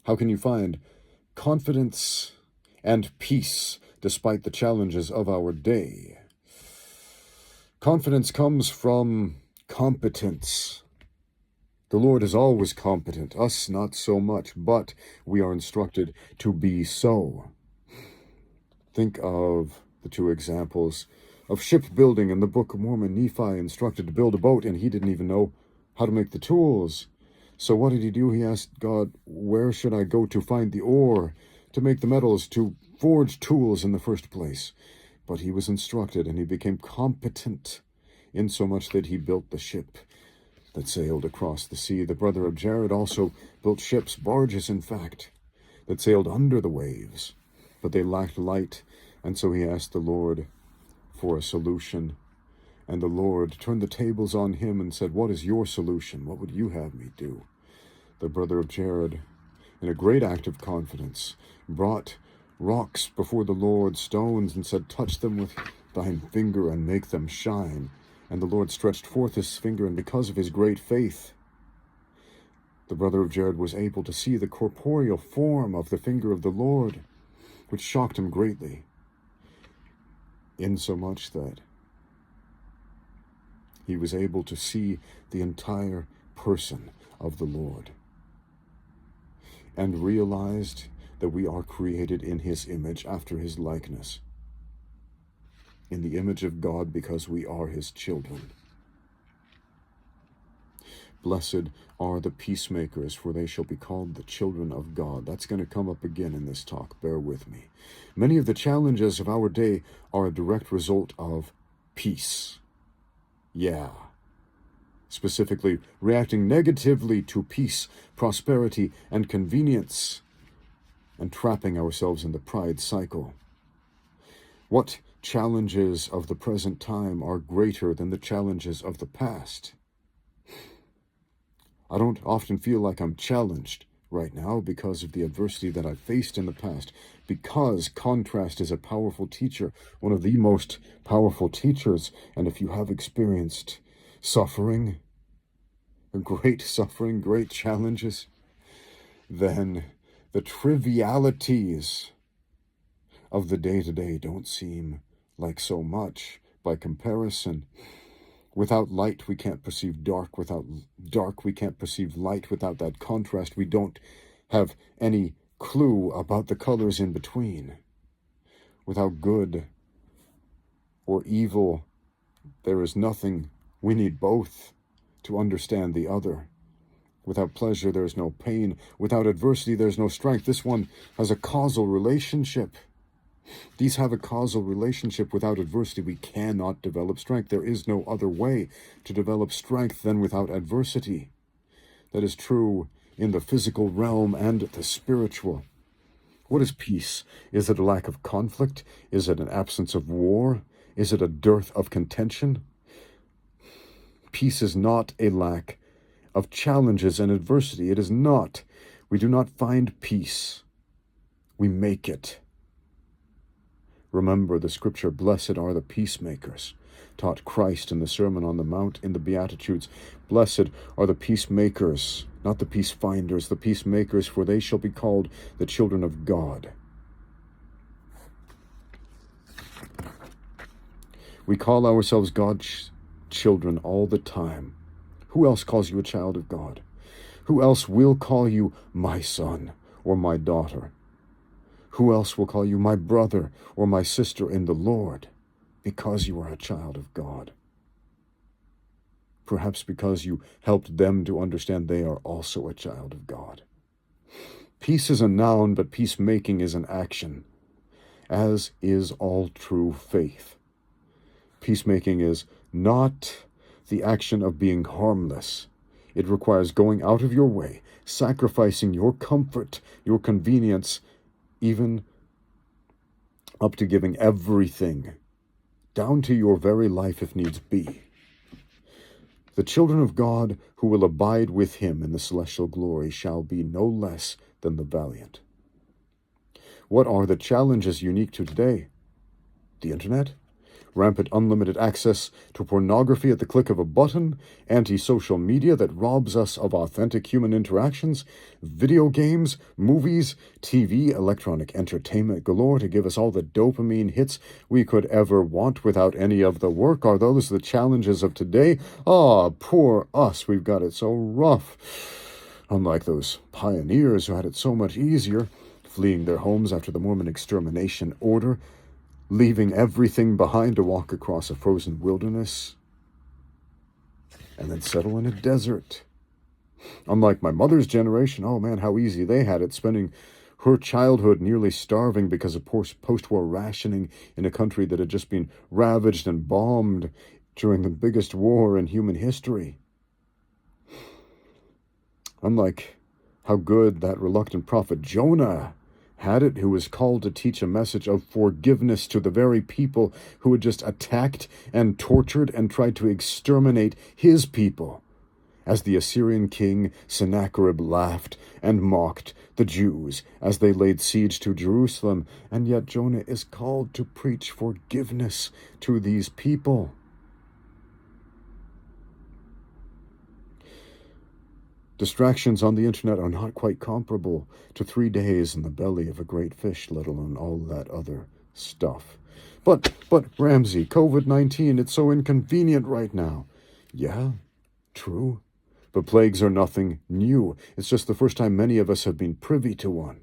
How can you find confidence and peace despite the challenges of our day? Confidence comes from competence. The Lord is always competent, us not so much, but we are instructed to be so. Think of the two examples of shipbuilding in the Book of Mormon. Nephi instructed to build a boat, and he didn't even know how to make the tools. So what did he do? He asked God, where should I go to find the ore, to make the metals, to forge tools in the first place? But he was instructed, and he became competent, insomuch that he built the ship that sailed across the sea. The brother of Jared also built ships, barges in fact, that sailed under the waves, but they lacked light, and so he asked the Lord for a solution. And the Lord turned the tables on him and said, what is your solution? What would you have me do? The brother of Jared, in a great act of confidence, brought rocks before the Lord, stones, and said, touch them with thine finger and make them shine. And the Lord stretched forth his finger, and because of his great faith, the brother of Jared was able to see the corporeal form of the finger of the Lord, which shocked him greatly, insomuch that he was able to see the entire person of the Lord, and realized that we are created in his image, after his likeness, in the image of God, because we are his children. Blessed are the peacemakers, for they shall be called the children of God. That's going to come up again in this talk. Bear with me. Many of the challenges of our day are a direct result of peace. Yeah. Specifically, reacting negatively to peace, prosperity, and convenience, and trapping ourselves in the pride cycle. What challenges of the present time are greater than the challenges of the past? I don't often feel like I'm challenged right now because of the adversity that I've faced in the past, because contrast is a powerful teacher, one of the most powerful teachers. And if you have experienced suffering, great challenges, then the trivialities of the day-to-day don't seem like so much by comparison. Without light, we can't perceive dark. Without dark, we can't perceive light. Without that contrast, we don't have any clue about the colors in between. Without good or evil, there is nothing. We need both to understand the other. Without pleasure, there is no pain. Without adversity, there's no strength. This one has a causal relationship. These have a causal relationship. Without adversity, we cannot develop strength. There is no other way to develop strength than without adversity. That is true in the physical realm and the spiritual. What is peace? Is it a lack of conflict? Is it an absence of war? Is it a dearth of contention? Peace is not a lack of challenges and adversity. It is not. We do not find peace. We make it. Remember the scripture, blessed are the peacemakers, taught Christ in the Sermon on the Mount in the Beatitudes. Blessed are the peacemakers, not the peace finders, the peacemakers, for they shall be called the children of God. We call ourselves God's children all the time. Who else calls you a child of God? Who else will call you my son or my daughter? Who else will call you my brother or my sister in the Lord? Because you are a child of God. Perhaps because you helped them to understand they are also a child of God. Peace is a noun, but peacemaking is an action, as is all true faith. Peacemaking is not the action of being harmless. It requires going out of your way, sacrificing your comfort, your convenience, even up to giving everything, down to your very life if needs be. The children of God who will abide with him in the celestial glory shall be no less than the valiant. What are the challenges unique to today? The internet? rampant unlimited access to pornography at the click of a button, anti-social media that robs us of authentic human interactions, video games, movies, TV, electronic entertainment galore to give us all the dopamine hits we could ever want without any of the work. Are those the challenges of today? Ah, poor us, we've got it so rough. Unlike those pioneers who had it so much easier, fleeing their homes after the Mormon extermination order, leaving everything behind to walk across a frozen wilderness and then settle in a desert. Unlike my mother's generation, oh man, how easy they had it, spending her childhood nearly starving because of post-war rationing in a country that had just been ravaged and bombed during the biggest war in human history. Unlike how good that reluctant prophet Jonah had it, who was called to teach a message of forgiveness to the very people who had just attacked and tortured and tried to exterminate his people, as the Assyrian king Sennacherib laughed and mocked the Jews as they laid siege to Jerusalem. And yet Jonah is called to preach forgiveness to these people. Distractions on the internet are not quite comparable to 3 days in the belly of a great fish, let alone all that other stuff. But Ramsey, COVID-19, it's so inconvenient right now. Yeah, true. But plagues are nothing new. It's just the first time many of us have been privy to one.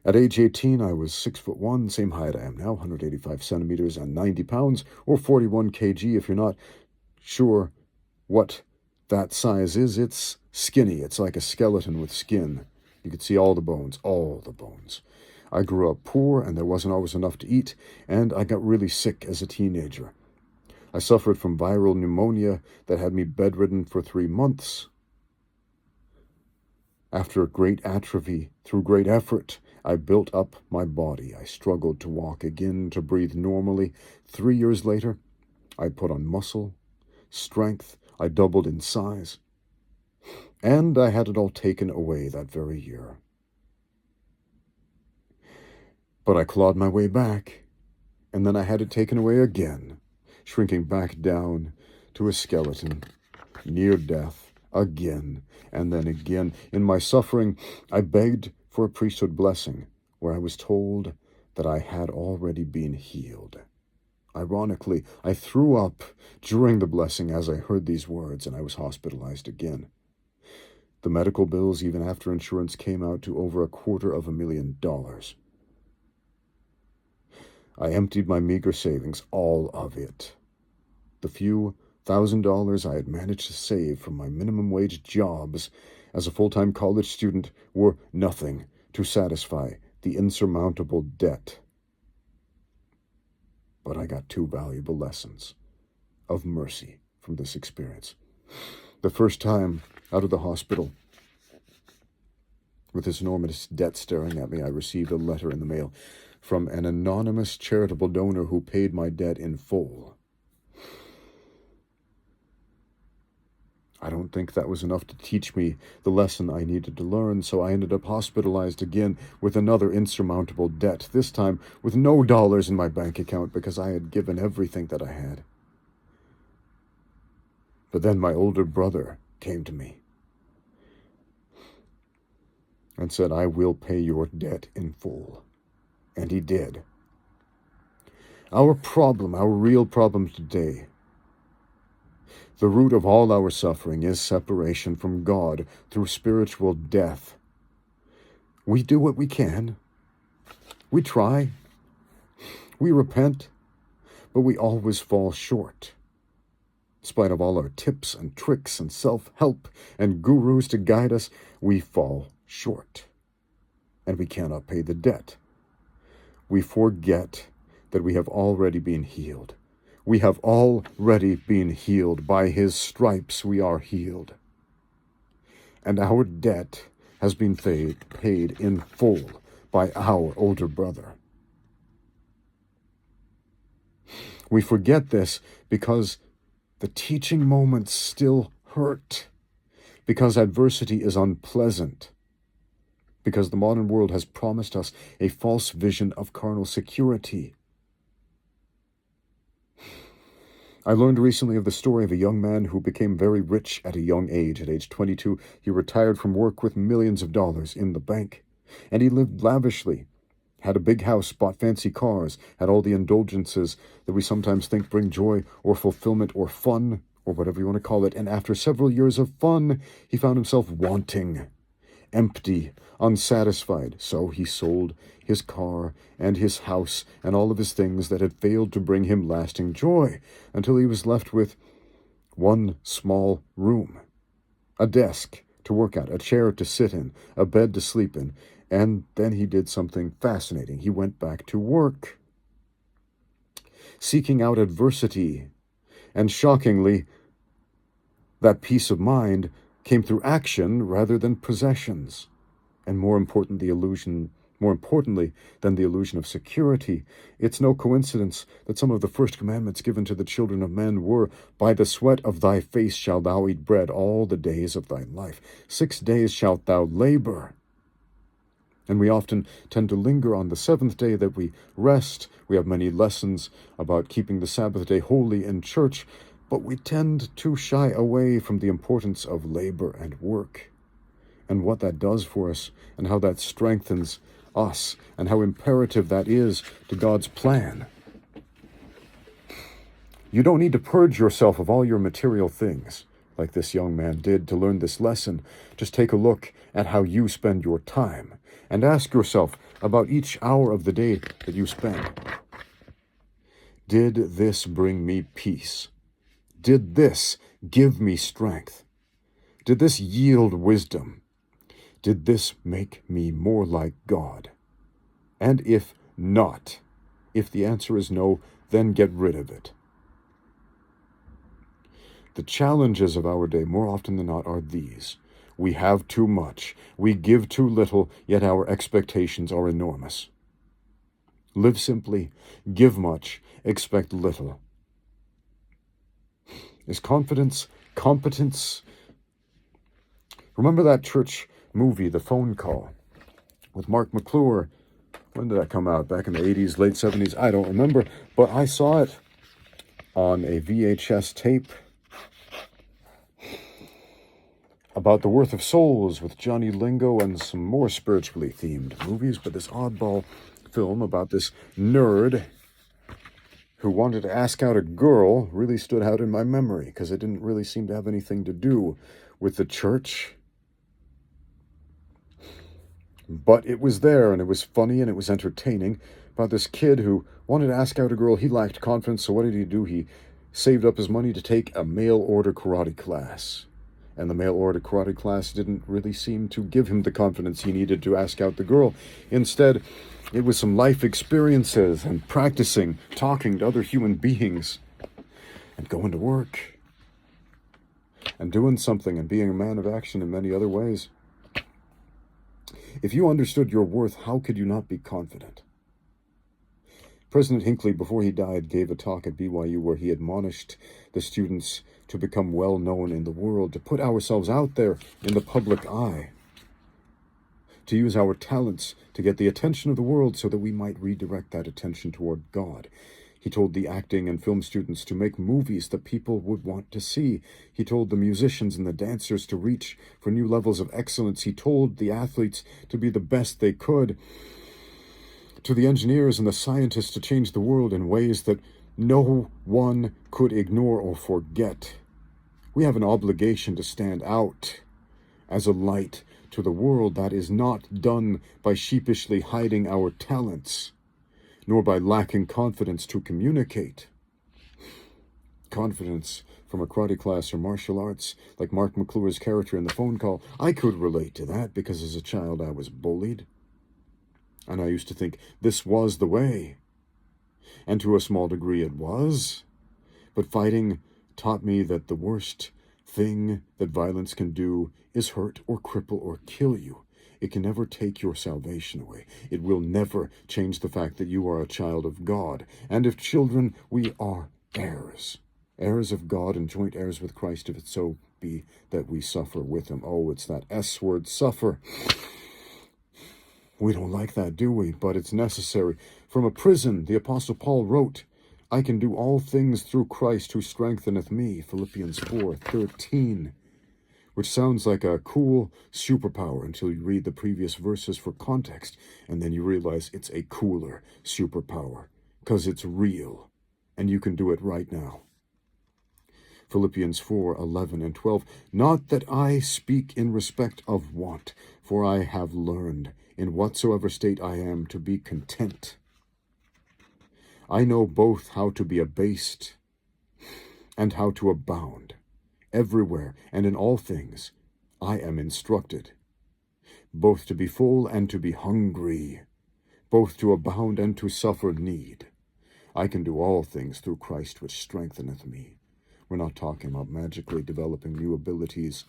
At age 18, I was 6'1", same height I am now, 185 centimeters and 90 pounds, or 41 kg if you're not sure what that size is. It's skinny. It's like a skeleton with skin. You could see all the bones, all the bones. I grew up poor, and there wasn't always enough to eat, and I got really sick as a teenager. I suffered from viral pneumonia that had me bedridden for 3 months. After great atrophy, through great effort, I built up my body. I struggled to walk again, to breathe normally. 3 years later, I put on muscle, strength. I doubled in size, and I had it all taken away that very year. But I clawed my way back, and then I had it taken away again, shrinking back down to a skeleton, near death, again, and then again. In my suffering, I begged for a priesthood blessing, where I was told that I had already been healed. Ironically, I threw up during the blessing as I heard these words, and I was hospitalized again. The medical bills, even after insurance, came out to over $250,000. I emptied my meager savings, all of it. The few $1,000 I had managed to save from my minimum wage jobs as a full-time college student were nothing to satisfy the insurmountable debt. But I got 2 valuable lessons of mercy from this experience. The first time out of the hospital, with this enormous debt staring at me, I received a letter in the mail from an anonymous charitable donor who paid my debt in full. I don't think that was enough to teach me the lesson I needed to learn, so I ended up hospitalized again with another insurmountable debt, this time with no dollars in my bank account because I had given everything that I had. But then my older brother came to me and said, "I will pay your debt in full." And he did. Our real problem today, the root of all our suffering, is separation from God through spiritual death. We do what we can. We try. We repent. But we always fall short. In spite of all our tips and tricks and self-help and gurus to guide us, we fall short. And we cannot pay the debt. We forget that we have already been healed. We have already been healed. By his stripes we are healed. And our debt has been paid in full by our older brother. We forget this because the teaching moments still hurt, because adversity is unpleasant, because the modern world has promised us a false vision of carnal security. I learned recently of the story of a young man who became very rich at a young age. At age 22, he retired from work with millions of dollars in the bank. And he lived lavishly, had a big house, bought fancy cars, had all the indulgences that we sometimes think bring joy or fulfillment or fun, or whatever you want to call it. And after several years of fun, he found himself wanting, empty, unsatisfied. So he sold his car and his house and all of his things that had failed to bring him lasting joy, until he was left with one small room, a desk to work at, a chair to sit in, a bed to sleep in. And then he did something fascinating. He went back to work, seeking out adversity. And shockingly, that peace of mind came through action rather than possessions. And more importantly than the illusion of security, it's no coincidence that some of the first commandments given to the children of men were, "By the sweat of thy face shalt thou eat bread all the days of thy life. 6 days shalt thou labor." And we often tend to linger on the seventh day that we rest. We have many lessons about keeping the Sabbath day holy in church, but we tend to shy away from the importance of labor and work, and what that does for us, and how that strengthens us, and how imperative that is to God's plan. You don't need to purge yourself of all your material things, like this young man did, to learn this lesson. Just take a look at how you spend your time, and ask yourself about each hour of the day that you spend. Did this bring me peace? Did this give me strength? Did this yield wisdom? Did this make me more like God? And if not, if the answer is no, then get rid of it. The challenges of our day, more often than not, are these. We have too much. We give too little, yet our expectations are enormous. Live simply, give much, expect little. Is confidence competence? Remember that church movie, The Phone Call, with Mark McClure? When did that come out? Back in the 80s, late 70s? I don't remember, but I saw it on a VHS tape, about the worth of souls with Johnny Lingo and some more spiritually themed movies. But this oddball film about this nerd who wanted to ask out a girl really stood out in my memory, because it didn't really seem to have anything to do with the church. But it was there, and it was funny, and it was entertaining, about this kid who wanted to ask out a girl. He lacked confidence, so what did he do? He saved up his money to take a mail-order karate class. And the mail-order karate class didn't really seem to give him the confidence he needed to ask out the girl. Instead, it was some life experiences and practicing, talking to other human beings, and going to work, and doing something, and being a man of action in many other ways. If you understood your worth, how could you not be confident? President Hinckley, before he died, gave a talk at BYU where he admonished the students to become well known in the world, to put ourselves out there in the public eye, to use our talents to get the attention of the world so that we might redirect that attention toward God. He told the acting and film students to make movies that people would want to see. He told the musicians and the dancers to reach for new levels of excellence. He told the athletes to be the best they could, to the engineers and the scientists to change the world in ways that no one could ignore or forget. We have an obligation to stand out as a light to the world. That is not done by sheepishly hiding our talents, nor by lacking confidence to communicate. Confidence from a karate class or martial arts, like Mark McClure's character in The Phone Call. I could relate to that because as a child I was bullied, and I used to think this was the way. And to a small degree it was. But fighting taught me that the worst thing that violence can do is hurt or cripple or kill you. It can never take your salvation away. It will never change the fact that you are a child of God. And if children, we are heirs. Heirs of God and joint heirs with Christ, if it so be that we suffer with him. Oh, it's that S word, suffer. We don't like that, do we? But it's necessary. From a prison, the Apostle Paul wrote I can do all things through Christ who strengtheneth me, Philippians 4:13, which sounds like a cool superpower until you read the previous verses for context, and then you realize it's a cooler superpower, because it's real, and you can do it right now. Philippians 4:11 and 12, not that I speak in respect of want, for I have learned, in whatsoever state I am, to be content. I know both how to be abased and how to abound. Everywhere and in all things I am instructed, both to be full and to be hungry, both to abound and to suffer need. I can do all things through Christ which strengtheneth me. We're not talking about magically developing new abilities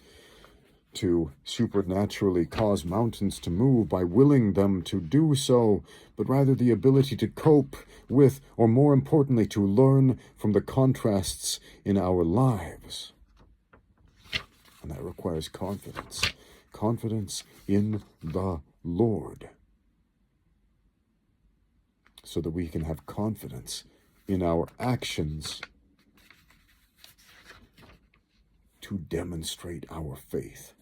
to supernaturally cause mountains to move by willing them to do so, but rather the ability to cope with, or more importantly, to learn from the contrasts in our lives. And that requires confidence. Confidence in the Lord. So that we can have confidence in our actions to demonstrate our faith.